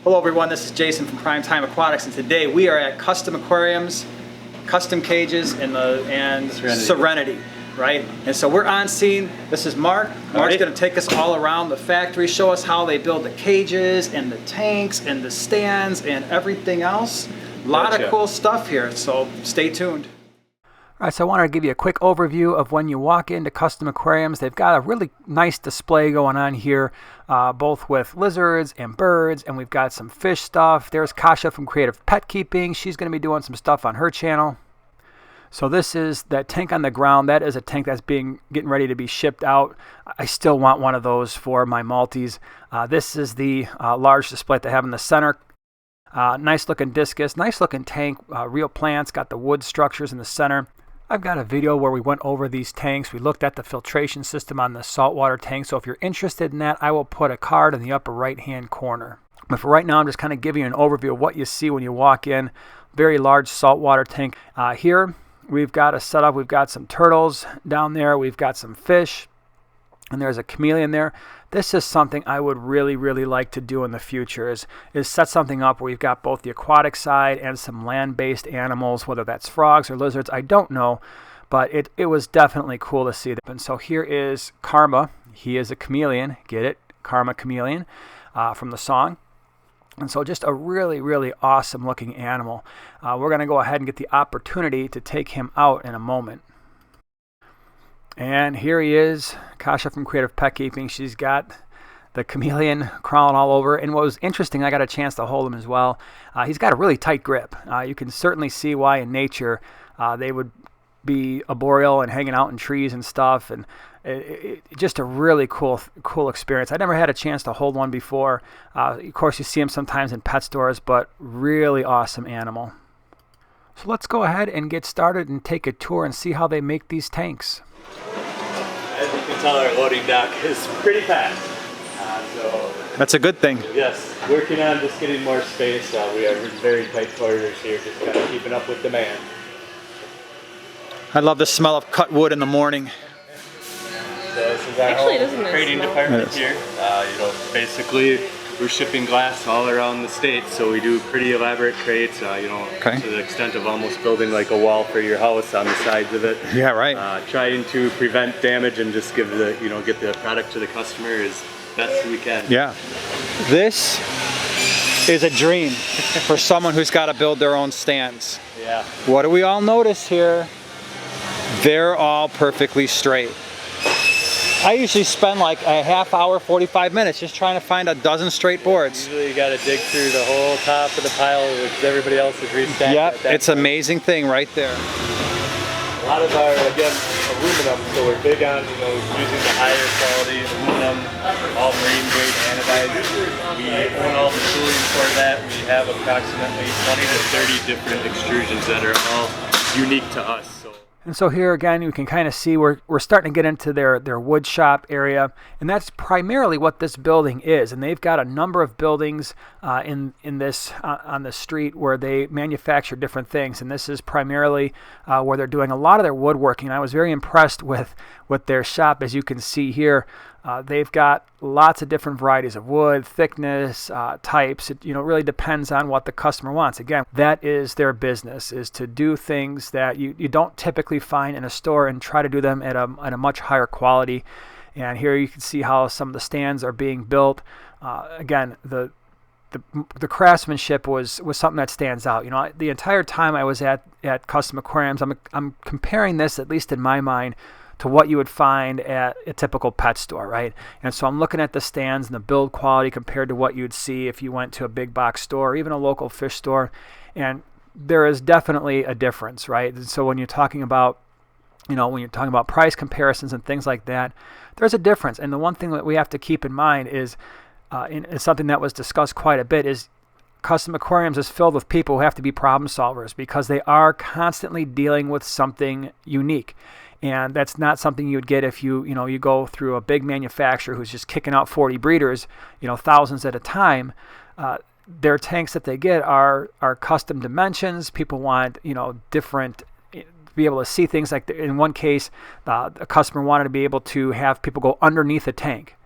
Hello everyone, this is Jason from Primetime Aquatics, and today we are at Custom Aquariums, Custom Cages, and Serenity, right? And so we're on scene. This is Mark. Mark's going to take us all around the factory, show us how they build the cages and the tanks and the stands and everything else. A lot of cool stuff here, so stay tuned. All right, so I wanted to give you a quick overview of when you walk into Custom Aquariums. They've got a really nice display going on here, both with lizards and birds, and we've got some fish stuff. There's Kasha from Creative Pet Keeping. She's going to be doing some stuff on her channel. So this is that tank on the ground. That is a tank that's getting ready to be shipped out. I still want one of those for my Maltese. This is the large display they have in the center. Nice looking discus, nice looking tank, real plants, got the wood structures in the center. I've got a video where we went over these tanks. We looked at the filtration system on the saltwater tank. So if you're interested in that, I will put a card in the upper right-hand corner. But for right now, I'm just kind of giving you an overview of what you see when you walk in. Very large saltwater tank. Here, we've got a setup. We've got some turtles down there. We've got some fish. And there's a chameleon there. This is something I would really, really like to do in the future is set something up where we've got both the aquatic side and some land-based animals, whether that's frogs or lizards, I don't know. But it was definitely cool to see. And so here is Karma. He is a chameleon. Get it? Karma chameleon from the song. And so just a really, really awesome looking animal. We're going to go ahead and get the opportunity to take him out in a moment. And here he is, Kasha from Creative Pet Keeping. She's got the chameleon crawling all over. And what was interesting, I got a chance to hold him as well. He's got a really tight grip. You can certainly see why in nature they would be arboreal and hanging out in trees and stuff. And just a really cool experience. I never had a chance to hold one before. Of course, you see them sometimes in pet stores, but really awesome animal. So let's go ahead and get started and take a tour and see how they make these tanks. As you can tell, our loading dock is pretty packed. That's a good thing. Yes, working on just getting more space. We are in very tight quarters here, just kind of keeping up with demand. I love the smell of cut wood in the morning. So this is our whole crating department here. Basically we're shipping glass all around the state, so we do pretty elaborate crates, to the extent of almost building like a wall for your house on the sides of it. Yeah, right. Trying to prevent damage and just give the, get the product to the customer as best we can. Yeah. This is a dream for someone who's got to build their own stands. Yeah. What do we all notice here? They're all perfectly straight. I usually spend like a half hour, 45 minutes just trying to find a dozen straight boards. Usually you got to dig through the whole top of the pile which everybody else has restacked. Yep, it's an amazing thing right there. A lot of our, again, aluminum, so we're big on, using the higher quality aluminum, all marine grade anodized. We own all the tooling for that. We have approximately 20 to 30 different extrusions that are all unique to us. And so here again, you can kind of see we're starting to get into their wood shop area, and that's primarily what this building is. And they've got a number of buildings in this on the street where they manufacture different things. And this is primarily where they're doing a lot of their woodworking. I was very impressed with their shop, as you can see here. They've got lots of different varieties of wood, thickness, types. It really depends on what the customer wants. Again, that is their business, is to do things that you don't typically find in a store and try to do them at a much higher quality. And here you can see how some of the stands are being built. Again, the craftsmanship was something that stands out. The entire time I was at Custom Aquariums, I'm comparing this, at least in my mind, to what you would find at a typical pet store, right? And so I'm looking at the stands and the build quality compared to what you'd see if you went to a big box store or even a local fish store. And there is definitely a difference, right? And so when you're talking about, price comparisons and things like that, there's a difference. And the one thing that we have to keep in mind is, and something that was discussed quite a bit, is Custom Aquariums is filled with people who have to be problem solvers because they are constantly dealing with something unique. And that's not something you'd get if you go through a big manufacturer who's just kicking out 40 breeders, thousands at a time. Their tanks that they get are custom dimensions. People want, different, to be able to see things like, in one case, a customer wanted to be able to have people go underneath a tank.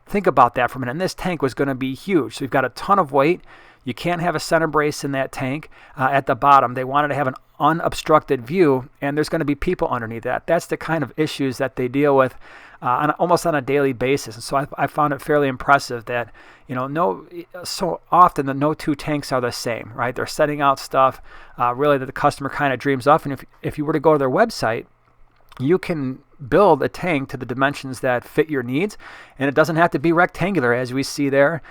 Think about that for a minute. And this tank was going to be huge. So you've got a ton of weight. You can't have a center brace in that tank at the bottom. They wanted to have an unobstructed view, and there's going to be people underneath that. That's the kind of issues that they deal with almost on a daily basis. And so I found it fairly impressive that, so often the no two tanks are the same, right? They're setting out stuff really that the customer kind of dreams up. And if you were to go to their website, you can build a tank to the dimensions that fit your needs, and it doesn't have to be rectangular as we see there.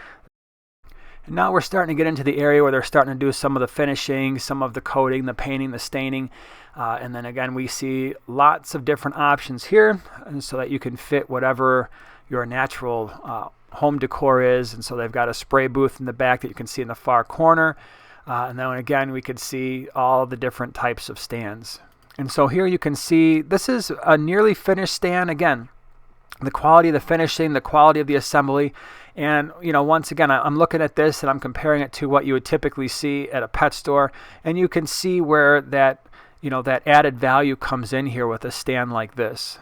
And now we're starting to get into the area where they're starting to do some of the finishing, some of the coating, the painting, the staining. And then again, we see lots of different options here, and so that you can fit whatever your natural home decor is. And so they've got a spray booth in the back that you can see in the far corner. And then again, we could see all the different types of stands. And so here you can see this is a nearly finished stand. Again, the quality of the finishing, the quality of the assembly. And, once again, I'm looking at this and I'm comparing it to what you would typically see at a pet store. And you can see where that, that added value comes in here with a stand like this.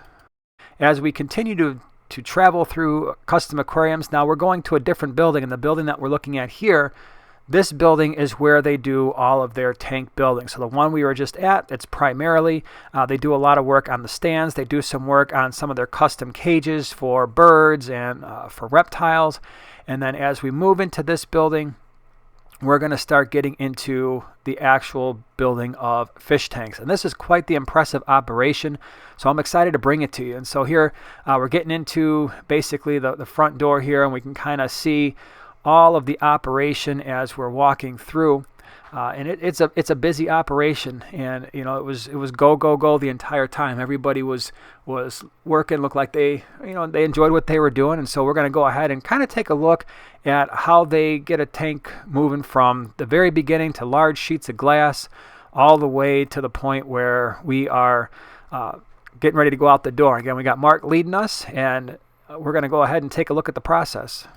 As we continue to travel through Custom Aquariums, now we're going to a different building. And the building that we're looking at here, this building is where they do all of their tank building. So the one we were just at, it's primarily, they do a lot of work on the stands. They do some work on some of their custom cages for birds and for reptiles. And then as we move into this building, we're going to start getting into the actual building of fish tanks. And this is quite the impressive operation. So I'm excited to bring it to you. And so here we're getting into basically the front door here, and we can kind of see all of the operation as we're walking through, and it's a busy operation, and it was go the entire time. Everybody was working, looked like they enjoyed what they were doing. And so we're going to go ahead and kind of take a look at how they get a tank moving from the very beginning to large sheets of glass all the way to the point where we are getting ready to go out the door. Again, we got Mark leading us, and we're going to go ahead and take a look at the process.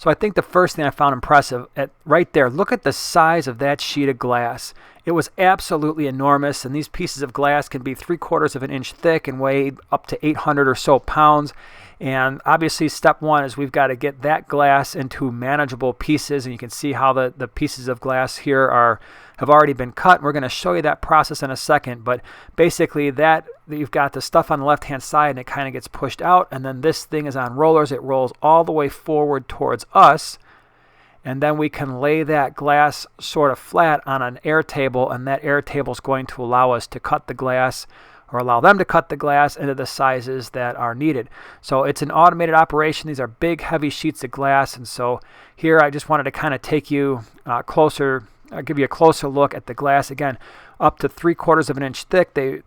So I think the first thing I found impressive, right there, look at the size of that sheet of glass. It was absolutely enormous, and these pieces of glass can be 3/4 of an inch thick and weigh up to 800 or so pounds. And obviously step one is we've got to get that glass into manageable pieces, and you can see how the pieces of glass here have already been cut. And we're going to show you that process in a second, but basically that you've got the stuff on the left hand side and it kind of gets pushed out, and then this thing is on rollers. It rolls all the way forward towards us, and then we can lay that glass sort of flat on an air table, and that air table is going to allow us to cut the glass, or allow them to cut the glass into the sizes that are needed. So it's an automated operation. These are big, heavy sheets of glass. And so here I just wanted to kind of take you closer, give you a closer look at the glass. Again, up to 3/4 of an inch thick. They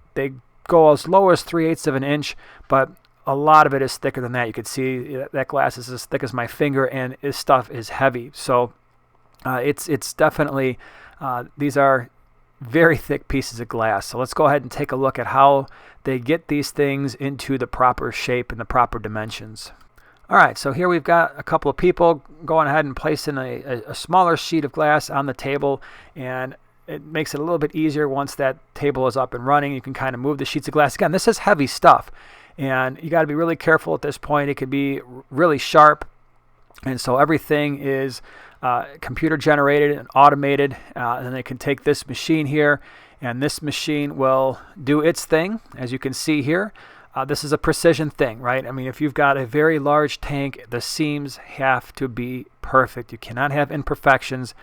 go as low as 3/8 of an inch, but a lot of it is thicker than that. You can see that glass is as thick as my finger, and this stuff is heavy. So it's definitely, these are very thick pieces of glass. So let's go ahead and take a look at how they get these things into the proper shape and the proper dimensions. All right, so here we've got a couple of people going ahead and placing a smaller sheet of glass on the table, and it makes it a little bit easier once that table is up and running. You can kind of move the sheets of glass. Again, this is heavy stuff, and you got to be really careful at this point. It can be really sharp, and so everything is computer generated and automated, and then they can take this machine here, and this machine will do its thing. As you can see here, this is a precision thing, right? I mean, if you've got a very large tank, the seams have to be perfect. You cannot have imperfections,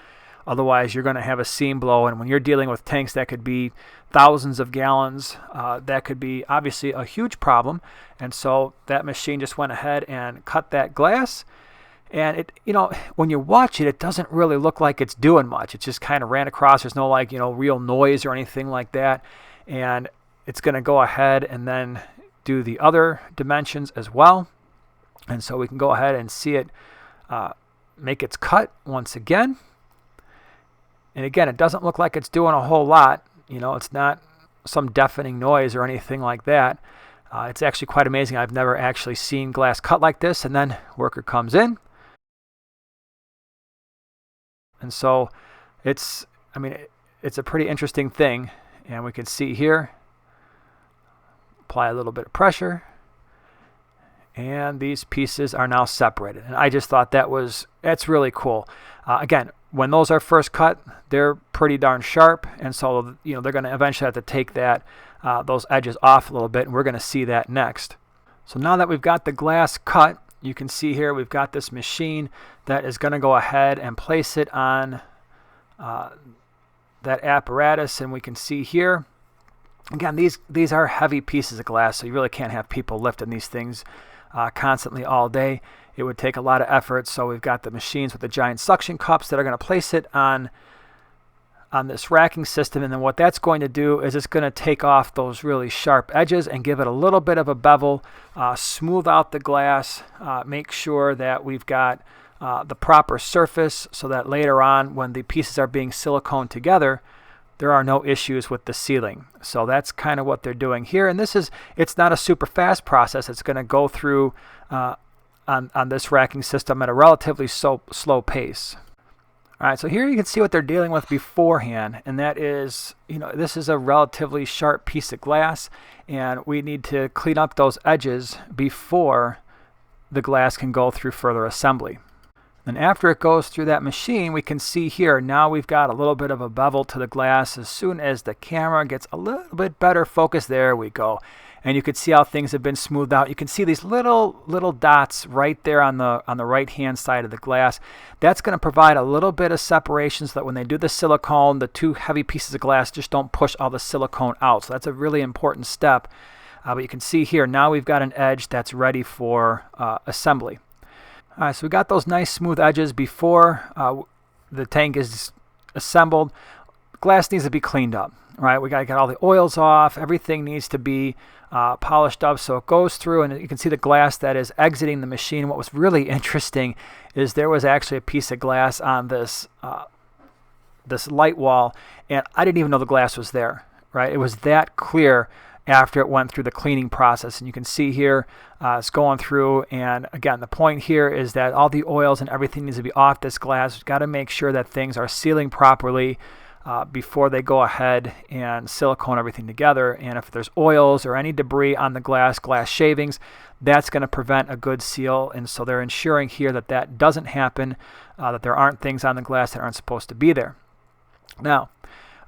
otherwise you're going to have a seam blow. And when you're dealing with tanks that could be thousands of gallons, that could be obviously a huge problem. And so that machine just went ahead and cut that glass. And it, when you watch it, it doesn't really look like it's doing much. It just kind of ran across. There's no real noise or anything like that. And it's going to go ahead and then do the other dimensions as well. And so we can go ahead and see it make its cut once again. And again, it doesn't look like it's doing a whole lot. It's not some deafening noise or anything like that. It's actually quite amazing. I've never actually seen glass cut like this. And then worker comes in. And so it's a pretty interesting thing. And we can see here, apply a little bit of pressure, and these pieces are now separated. And I just thought that's really cool. Again, when those are first cut, they're pretty darn sharp, and so they're going to eventually have to take that those edges off a little bit, and we're going to see that next. So now that we've got the glass cut, you can see here we've got this machine that is going to go ahead and place it on that apparatus, and we can see here, again, these are heavy pieces of glass, so you really can't have people lifting these things constantly all day. It would take a lot of effort, so we've got the machines with the giant suction cups that are going to place it on this racking system, and then what that's going to do is it's going to take off those really sharp edges and give it a little bit of a bevel, smooth out the glass, make sure that we've got the proper surface so that later on when the pieces are being siliconed together, there are no issues with the sealing. So that's kind of what they're doing here, and it's not a super fast process. It's going to go through on this racking system at a relatively slow pace. All right, so here you can see what they're dealing with beforehand, and that is, this is a relatively sharp piece of glass, and we need to clean up those edges before the glass can go through further assembly. And after it goes through that machine, we can see here, now we've got a little bit of a bevel to the glass. As soon as the camera gets a little bit better focus, there we go. And you can see how things have been smoothed out. You can see these little dots right there on the right hand side of the glass. That's going to provide a little bit of separation so that when they do the silicone, the two heavy pieces of glass just don't push all the silicone out. So that's a really important step. But you can see here, now we've got an edge that's ready for assembly. All right, so we got those nice smooth edges before the tank is assembled. Glass needs to be cleaned up, right? We got to get all the oils off. Everything needs to be polished up so it goes through, and you can see the glass that is exiting the machine. What was really interesting is there was actually a piece of glass on this light wall, and I didn't even know the glass was there, right? It was that clear after it went through the cleaning process. And you can see here it's going through, and again, the point here is that all the oils and everything needs to be off this glass. We've got to make sure that things are sealing properly before they go ahead and silicone everything together. And if there's oils or any debris on the glass shavings, that's going to prevent a good seal. And so they're ensuring here that that doesn't happen, that there aren't things on the glass that aren't supposed to be there. Now,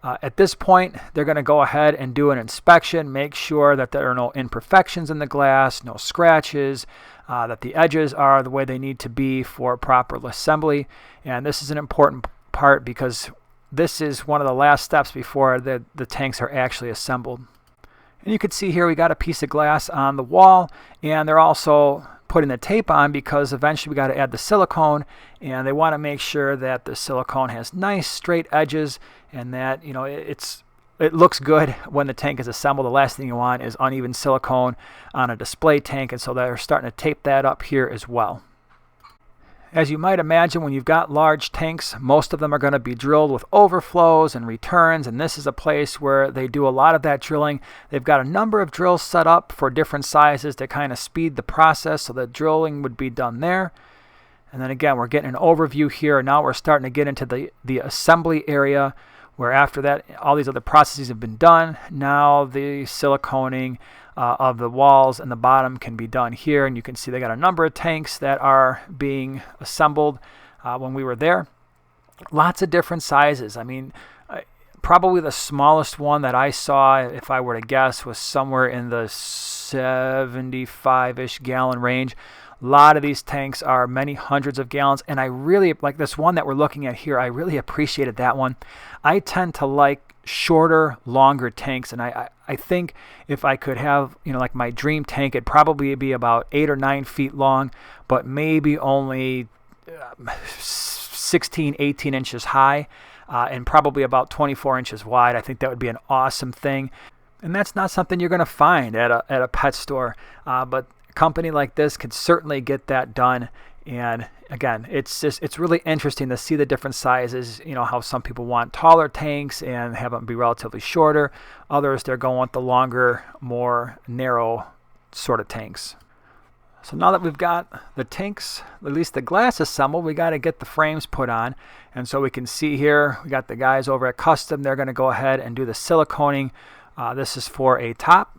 at this point, they're going to go ahead and do an inspection, make sure that there are no imperfections in the glass, no scratches, that the edges are the way they need to be for proper assembly. And this is an important part because this is one of the last steps before the tanks are actually assembled. And you can see here we got a piece of glass on the wall, and they're also putting the tape on because eventually we got to add the silicone, and they want to make sure that the silicone has nice straight edges and that it looks good when the tank is assembled. The last thing you want is uneven silicone on a display tank, and so they're starting to tape that up here as well. As you might imagine, when you've got large tanks, most of them are going to be drilled with overflows and returns, and this is a place where they do a lot of that drilling. They've got a number of drills set up for different sizes to kind of speed the process, so the drilling would be done there. And then again, we're getting an overview here. Now we're starting to get into the assembly area, where after that, all these other processes have been done. Now the siliconing of the walls and the bottom can be done here, and you can see they got a number of tanks that are being assembled when we were there. Lots of different sizes. I mean, probably the smallest one that I saw, if I were to guess, was somewhere in the 75-ish gallon range. A lot of these tanks are many hundreds of gallons, and I really like this one that we're looking at here. I really appreciated that one. I tend to like shorter, longer tanks, and I think if I could have, like my dream tank, it'd probably be about 8 or 9 feet long, but maybe only 16, 18 inches high, and probably about 24 inches wide. I think that would be an awesome thing, and that's not something you're going to find at a pet store, but a company like this could certainly get that done. And again, it's really interesting to see the different sizes, how some people want taller tanks and have them be relatively shorter. Others, they're going with the longer, more narrow sort of tanks. So now that we've got the tanks, at least the glass assembled, we got to get the frames put on. And so we can see here, we got the guys over at Custom. They're going to go ahead and do the siliconing. This is for a top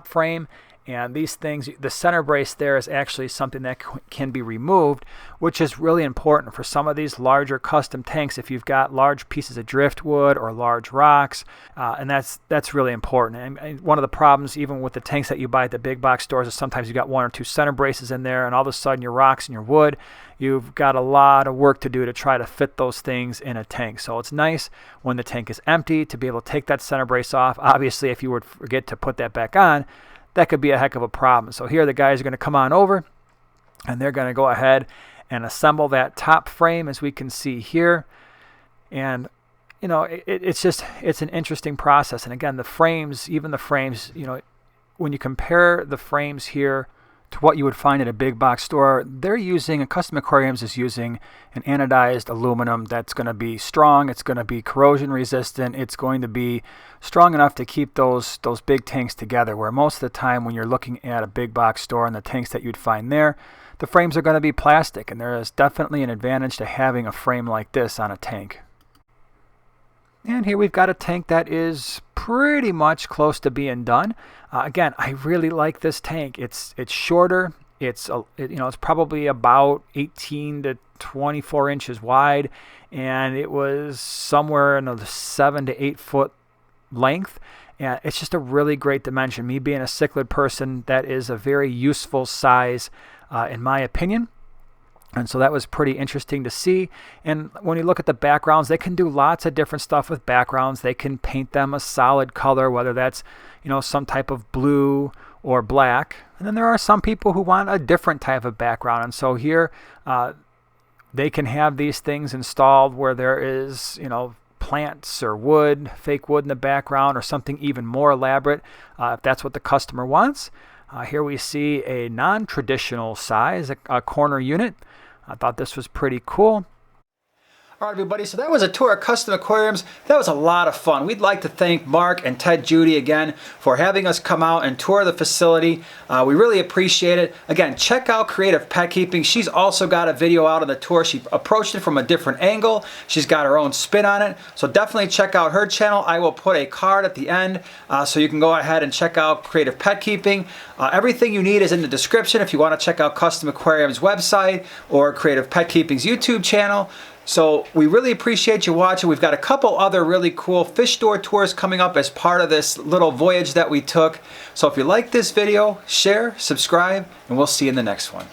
frame. And these things, the center brace there is actually something that can be removed, which is really important for some of these larger custom tanks if you've got large pieces of driftwood or large rocks, and that's really important. And one of the problems even with the tanks that you buy at the big box stores is sometimes you've got 1 or 2 center braces in there, and all of a sudden your rocks and your wood, you've got a lot of work to do to try to fit those things in a tank. So it's nice when the tank is empty to be able to take that center brace off. Obviously, if you would forget to put that back on, that could be a heck of a problem. So here the guys are going to come on over and they're going to go ahead and assemble that top frame, as we can see here. And you know, it's an interesting process. And again, the frames, even the frames, you know, when you compare the frames here to what you would find at a big box store, they're using, Custom Aquariums is using an anodized aluminum that's going to be strong, it's going to be corrosion resistant, it's going to be strong enough to keep those big tanks together, where most of the time when you're looking at a big box store and the tanks that you'd find there, the frames are going to be plastic, and there is definitely an advantage to having a frame like this on a tank. And here we've got a tank that is pretty much close to being done. Again, I really like this tank. It's shorter. It's probably about 18 to 24 inches wide, and it was somewhere in the 7 to 8 foot length. And it's just a really great dimension. Me being a cichlid person, that is a very useful size in my opinion. And so that was pretty interesting to see. And when you look at the backgrounds, they can do lots of different stuff with backgrounds. They can paint them a solid color, whether that's, you know, some type of blue or black. And then there are some people who want a different type of background. And so here they can have these things installed where there is, you know, plants or wood, fake wood in the background, or something even more elaborate if that's what the customer wants. Here we see a non-traditional size, a corner unit. I thought this was pretty cool. All right, everybody, so that was a tour of Custom Aquariums. That was a lot of fun. We'd like to thank Mark and Ted Judy again for having us come out and tour the facility. We really appreciate it. Again, check out Creative Pet Keeping. She's also got a video out on the tour. She approached it from a different angle. She's got her own spin on it. So definitely check out her channel. I will put a card at the end so you can go ahead and check out Creative Pet Keeping. Everything you need is in the description if you want to check out Custom Aquariums website or Creative Pet Keeping's YouTube channel. So we really appreciate you watching. We've got a couple other really cool fish store tours coming up as part of this little voyage that we took. So if you like this video, share, subscribe, and we'll see you in the next one.